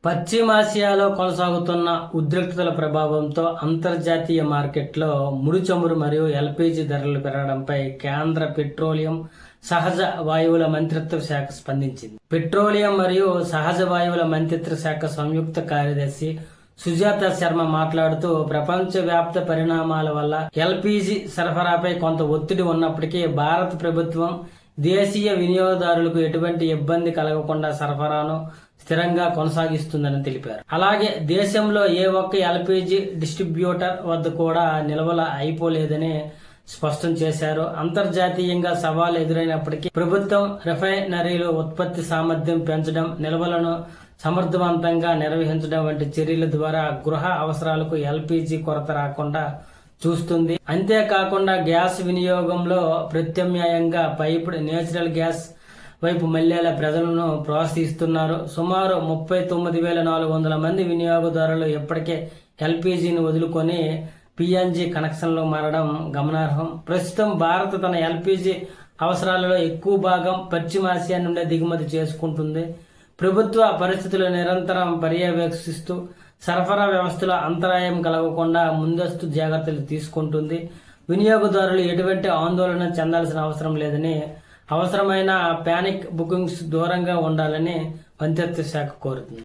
పశ్చిమాసియాలో కొనసాగుతున్న ఉద్రిక్తతల ప్రభావంతో అంతర్జాతీయ మార్కెట్లో ముడి చమురు మరియు ఎల్పీజీ ధరలు పెరగడంపై కేంద్ర పెట్రోలియం సహజ వాయువుల మంత్రిత్వ శాఖ స్పందించింది. పెట్రోలియం మరియు సహజ వాయువుల మంత్రిత్వ శాఖ సంయుక్త కార్యదర్శి సుజాత శర్మ మాట్లాడుతూ, ప్రపంచవ్యాప్త పరిణామాల వల్ల ఎల్పీజీ సరఫరాపై కొంత ఒత్తిడి ఉన్నప్పటికీ భారత ప్రభుత్వం దేశీయ వినియోగదారులకు ఎటువంటి ఇబ్బంది కలగకుండా సరఫరాను స్థిరంగా కొనసాగిస్తుందని తెలిపారు. అలాగే దేశంలో ఏ ఒక్క ఎల్పీజీ డిస్ట్రిబ్యూటర్ వద్ద కూడా నిల్వలు అయిపోలేదని స్పష్టం చేశారు. అంతర్జాతీయంగా సవాలు ఎదురైనప్పటికీ ప్రభుత్వం రిఫైనరీలు ఉత్పత్తి సామర్థ్యం పెంచడం, నిల్వలను సమర్థవంతంగా నిర్వహించడం వంటి చర్యల ద్వారా గృహ అవసరాలకు ఎల్పీజీ కొరత రాకుండా చూస్తుంది. అంతేకాకుండా గ్యాస్ వినియోగంలో ప్రత్యామ్నాయంగా పైపుడ్ నేచురల్ గ్యాస్ వైపు మళ్లేలా ప్రజలను ప్రోత్సహిస్తున్నారు. సుమారు 39,400 మంది వినియోగదారులు ఇప్పటికే ఎల్పీజీని వదులుకొని పిఎన్జీ కనెక్షన్లు మారడం గమనార్హం. ప్రస్తుతం భారత్ తన ఎల్పీజీ అవసరాలలో ఎక్కువ భాగం పశ్చిమాసియా నుండి దిగుమతి చేసుకుంటుంది. ప్రభుత్వ పరిస్థితులు నిరంతరం పర్యవేక్షిస్తూ సరఫరా వ్యవస్థలో అంతరాయం కలగకుండా ముందస్తు జాగ్రత్తలు తీసుకుంటుంది. వినియోగదారులు ఎటువంటి ఆందోళన చెందాల్సిన అవసరం లేదని, అవసరమైన పానిక్ బుకింగ్స్ దూరంగా ఉండాలని మంత్రిత్వ శాఖ కోరుతుంది.